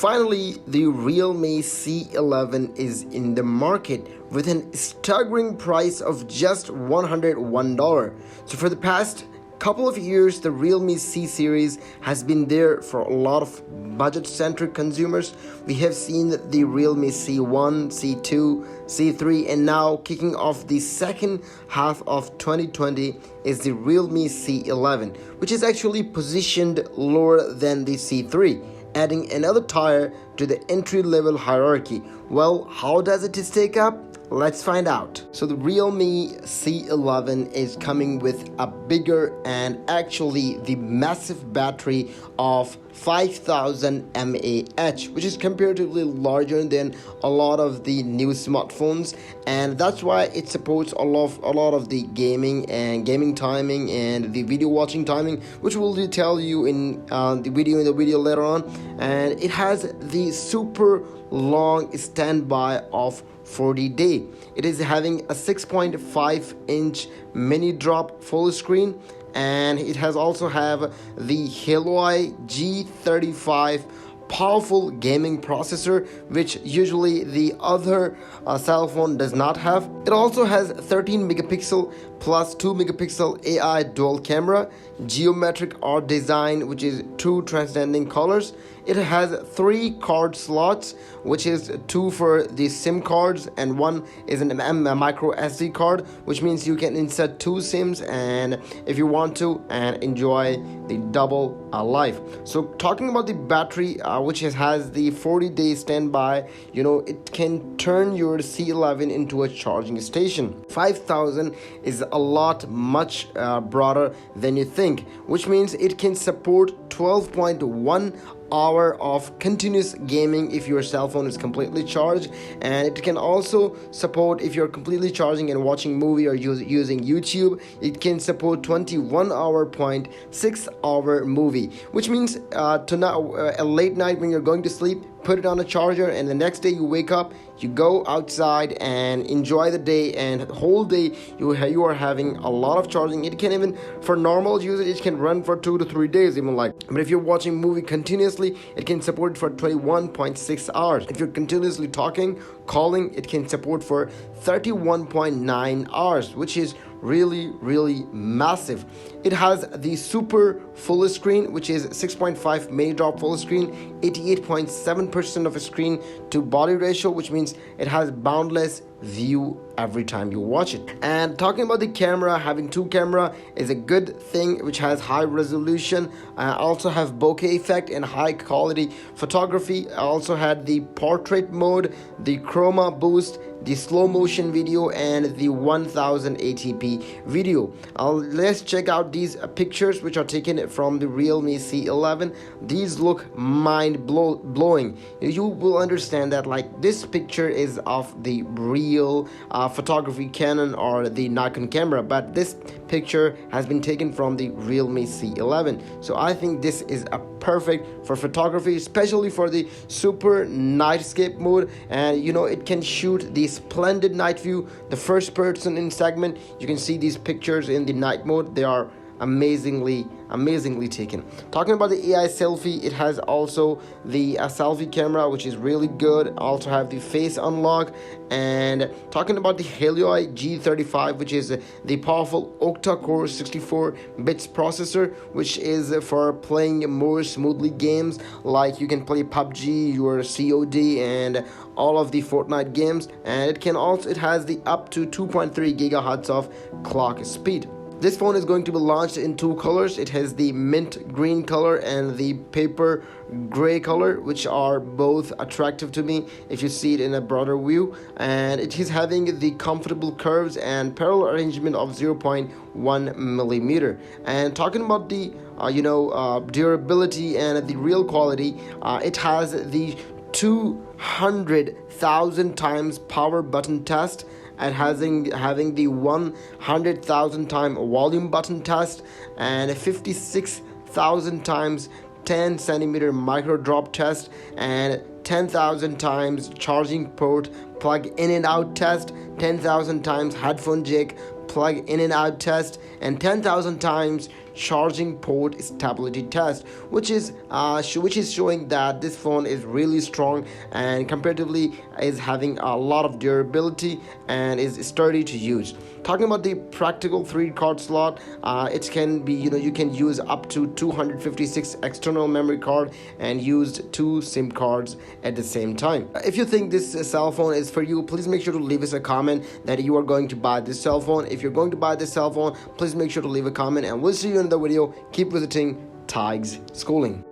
Finally, the Realme C11 is in the market with an staggering price of just $101. So for the past couple of years, the Realme C series has been there for a lot of budget-centric consumers. We have seen the Realme C1, C2, C3, and now kicking off the second half of 2020 is the Realme C11, which is actually positioned lower than the C3, adding another tier to the entry-level hierarchy. Well, how does it stack up? Let's find out. So the Realme C11 is coming with a bigger and actually the massive battery of 5000 mAh, which is comparatively larger than a lot of the new smartphones, and that's why it supports a lot of the gaming timing and the video watching timing, which we'll tell you in the video later on. And it has the super long standby of 40-day. It is having a 6.5-inch mini drop full screen, and it has also have the Helio G35 powerful gaming processor, which usually the other cell phone does not have. It also has 13 megapixel plus 2 megapixel AI dual camera, geometric art design, which is two transcending colors. It has 3 card slots, which is 2 for the SIM cards and 1 is a micro SD card, which means you can insert 2 SIMs and if you want to, and enjoy the double life. So talking about the battery, which has the 40-day standby, it can turn your C11 into a charging station. 5000 is a lot much broader than you think, which means it can support 12.1 hour of continuous gaming if your cell phone is completely charged, and it can also support, if you're completely charging and watching movie or using YouTube, it can support 21.6 hour movie, which means a late night when you're going to sleep, put it on a charger, and the next day you wake up, you go outside and enjoy the day, and whole day you are having a lot of charging. It can even, for normal usage, it can run for 2 to 3 days even but if you're watching movie continuously, it can support for 21.6 hours. If you're continuously calling, it can support for 31.9 hours, which is really massive. It has the super full screen, which is 6.5 mini drop full screen, 88.7% of a screen to body ratio, which means it has boundless view every time you watch it. And talking about the camera, having 2 camera is a good thing, which has high resolution. I also have bokeh effect and high quality photography. I also had the portrait mode, the chroma boost, the slow motion video, and the 1080p video. Let's check out these pictures which are taken from the Realme C11. These look mind blowing. You will understand that this picture is of the real photography Canon or the Nikon camera, but this picture has been taken from the Realme C11. So I think this is a perfect for photography, especially for the super nightscape mode, and it can shoot the splendid night view, the first person in segment. You can see these pictures in the night mode. They are amazingly taken. Talking about the AI selfie, it has also the selfie camera, which is really good. Also have the face unlock. And talking about the Helio G35, which is the powerful octa-core 64 bits processor, which is for playing more smoothly games, like you can play PUBG, your COD, and all of the Fortnite games. And it has the up to 2.3 gigahertz of clock speed. This phone is going to be launched in 2 colors. It has the mint green color and the paper gray color, which are both attractive to me if you see it in a broader view. And it is having the comfortable curves and parallel arrangement of 0.1 millimeter. And talking about the durability and the real quality, it has the 200,000 times power button test, and having the 100,000 time volume button test, and 56,000 times 10 centimeter micro drop test, and 10,000 times charging port plug in and out test, 10,000 times headphone jack plug in and out test, and 10,000 times charging port stability test, which is showing that this phone is really strong and comparatively is having a lot of durability and is sturdy to use. Talking about the practical 3 card slot, it can be, you can use up to 256 external memory card and use 2 SIM cards at the same time. If you think this cell phone is for you, please make sure to leave us a comment that you are going to buy this cell phone. If you're going to buy this cell phone, please make sure to leave a comment, and we'll see you in the video. Keep visiting Tig's Schooling.